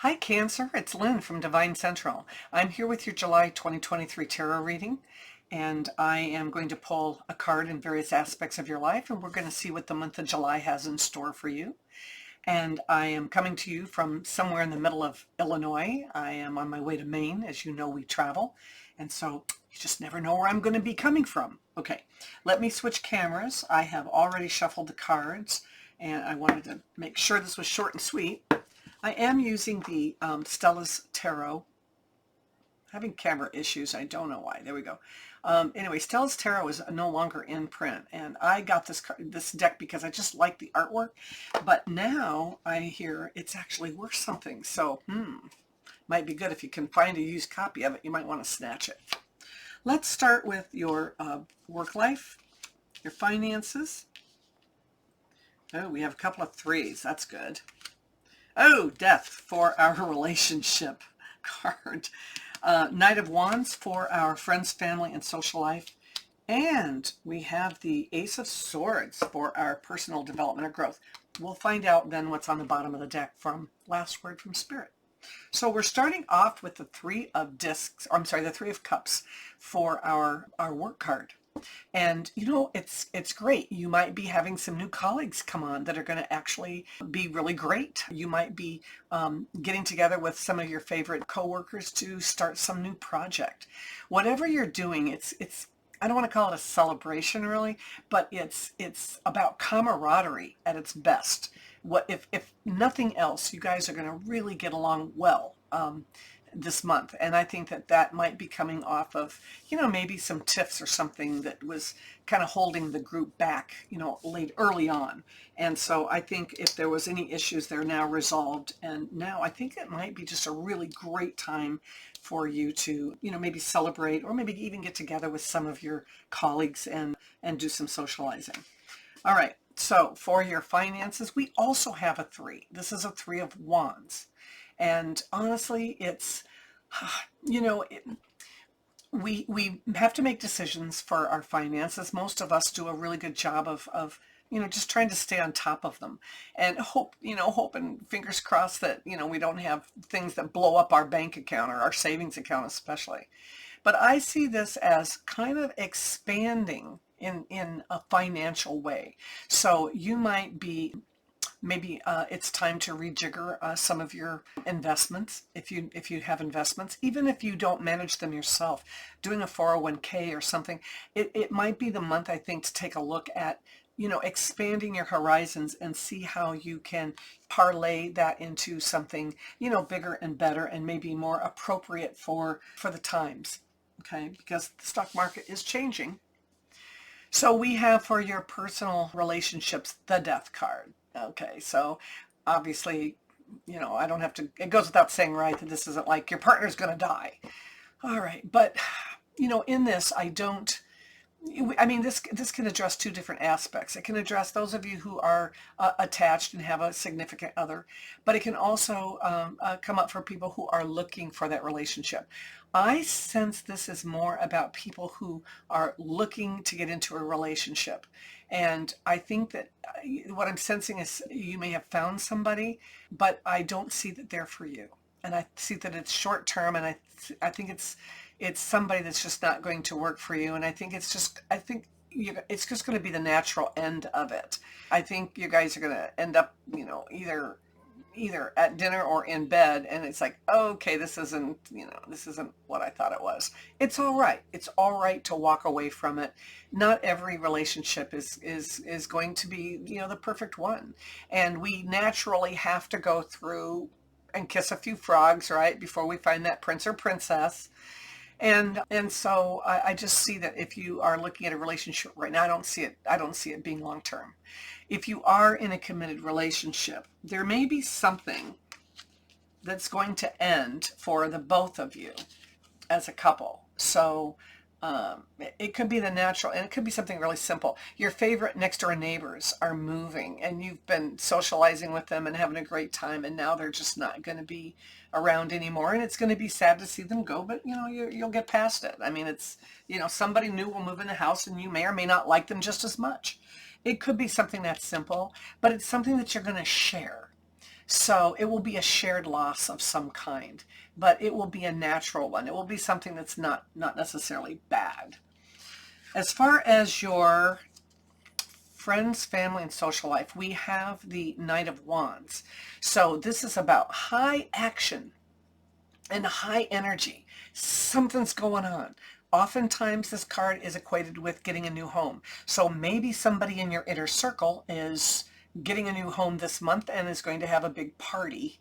Hi Cancer, it's Lynn from Devine Central. I'm here with your July 2023 tarot reading, and I am going to pull a card in various aspects of your life, and we're going to see what the month of July has in store for you. And I am coming to you from somewhere in the middle of Illinois. I am on my way to Maine. As you know, we travel, and so you just never know where I'm going to be coming from. Okay, let me switch cameras. I have already shuffled the cards, and I wanted to make sure this was short and sweet. I am using the Stella's Tarot. Having camera issues, I don't know why. There we go. Anyway, Stella's Tarot is no longer in print, and I got this deck because I just like the artwork, but now I hear it's actually worth something, so might be good if you can find a used copy of it. You might want to snatch it. Let's start with your work life, your finances. Oh, we have a couple of threes. That's good. Oh, Death for our relationship card. Knight of Wands for our friends, family, and social life. And we have the Ace of Swords for our personal development or growth. We'll find out then what's on the bottom of the deck from Last Word from Spirit. So we're starting off with the Three of Discs, or I'm sorry, the Three of Cups for our work card. And you know, it's great. You might be having some new colleagues come on that are going to actually be really great. You might be getting together with some of your favorite coworkers to start some new project. Whatever you're doing, it's I don't want to call it a celebration really, but it's about camaraderie at its best. What if nothing else, you guys are going to really get along well this month, and I think that might be coming off of, you know, maybe some tiffs or something that was kind of holding the group back, you know, early on. And so I think if there was any issues, they're now resolved, and now I think it might be just a really great time for you to, you know, maybe celebrate or maybe even get together with some of your colleagues and do some socializing. All right, so for your finances, we also have a three. This is a Three of Wands. And honestly, it's, you know, we have to make decisions for our finances. Most of us do a really good job of you know, just trying to stay on top of them and hope, you know, hope and fingers crossed that, you know, we don't have things that blow up our bank account or our savings account especially. But I see this as kind of expanding in a financial way. So you might be, maybe it's time to rejigger some of your investments if you have investments, even if you don't manage them yourself. Doing a 401k or something, it might be the month, I think, to take a look at, you know, expanding your horizons and see how you can parlay that into something, you know, bigger and better and maybe more appropriate for the times. Okay, because the stock market is changing. So we have for your personal relationships the Death card. Okay, so obviously, you know, I don't have to, it goes without saying, right, that this isn't like your partner's going to die. All right, but, you know, in this, I mean, this can address two different aspects. It can address those of you who are attached and have a significant other, but it can also come up for people who are looking for that relationship. I sense this is more about people who are looking to get into a relationship. And I think that what I'm sensing is you may have found somebody, but I don't see that they're for you. And I see that it's short term, and I think it's somebody that's just not going to work for you. And I think it's just going to be the natural end of it. I think you guys are going to end up, you know, either at dinner or in bed, and it's like, oh, okay, this isn't, you know, this isn't what I thought it was. It's all right. It's all right to walk away from it. Not every relationship is going to be, you know, the perfect one. And we naturally have to go through and kiss a few frogs, right, before we find that prince or princess. And so I just see that if you are looking at a relationship right now, I don't see it being long term. If you are in a committed relationship, there may be something that's going to end for the both of you as a couple. So it could be the natural, and it could be something really simple. Your favorite next door neighbors are moving, and you've been socializing with them and having a great time, and now they're just not going to be around anymore, and it's going to be sad to see them go, but you know, you'll get past it. I mean, it's, you know, somebody new will move in the house, and you may or may not like them just as much. It could be something that simple, but it's something that you're going to share. So it will be a shared loss of some kind, but it will be a natural one. It will be something that's not necessarily bad. As far as your friends, family, and social life, we have the Knight of Wands. So this is about high action and high energy. Something's going on. Oftentimes this card is equated with getting a new home. So maybe somebody in your inner circle is getting a new home this month and is going to have a big party,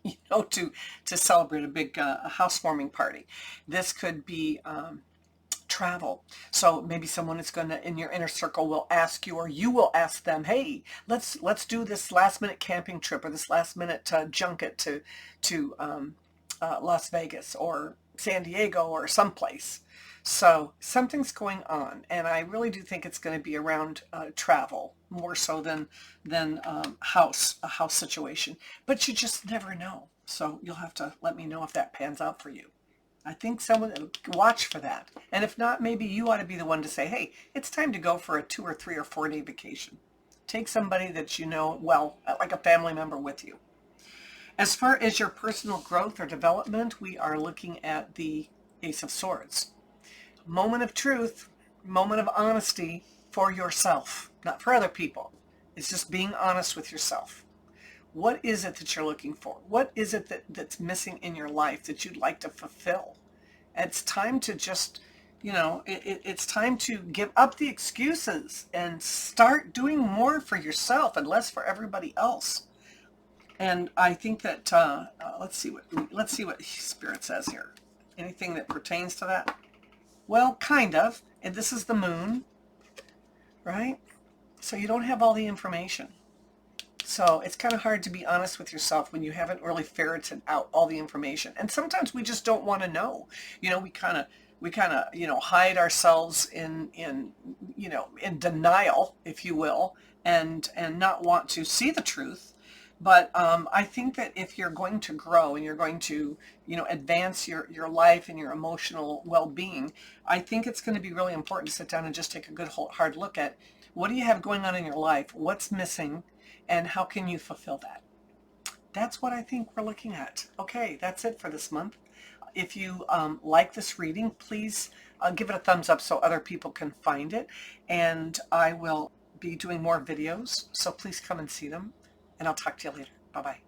to celebrate a big housewarming party. This could be travel. So maybe someone is going to, in your inner circle, will ask you, or you will ask them, hey, let's do this last minute camping trip, or this last minute junket to Las Vegas or San Diego or someplace. So something's going on, and I really do think it's going to be around travel more so than a house situation. But you just never know. So you'll have to let me know if that pans out for you. I think someone watch for that. And if not, maybe you ought to be the one to say, hey, it's time to go for a 2 or 3 or 4 day vacation. Take somebody that you know well, like a family member with you. As far as your personal growth or development, we are looking at the Ace of Swords. Moment of truth, moment of honesty for yourself, not for other people. It's just being honest with yourself. What is it that you're looking for? What is it that's missing in your life that you'd like to fulfill? It's time to just, it's time to give up the excuses and start doing more for yourself and less for everybody else. And I think that, let's see what Spirit says here. Anything that pertains to that? Well, kind of. And this is the moon, right? So you don't have all the information. So it's kind of hard to be honest with yourself when you haven't really ferreted out all the information. And sometimes we just don't want to know. We kind of hide ourselves in denial, if you will, and not want to see the truth. But I think that if you're going to grow and you're going to, advance your life and your emotional well-being, I think it's going to be really important to sit down and just take a good hard look at what do you have going on in your life, what's missing, and how can you fulfill that? That's what I think we're looking at. Okay, that's it for this month. If you like this reading, please give it a thumbs up so other people can find it. And I will be doing more videos, so please come and see them. And I'll talk to you later. Bye-bye.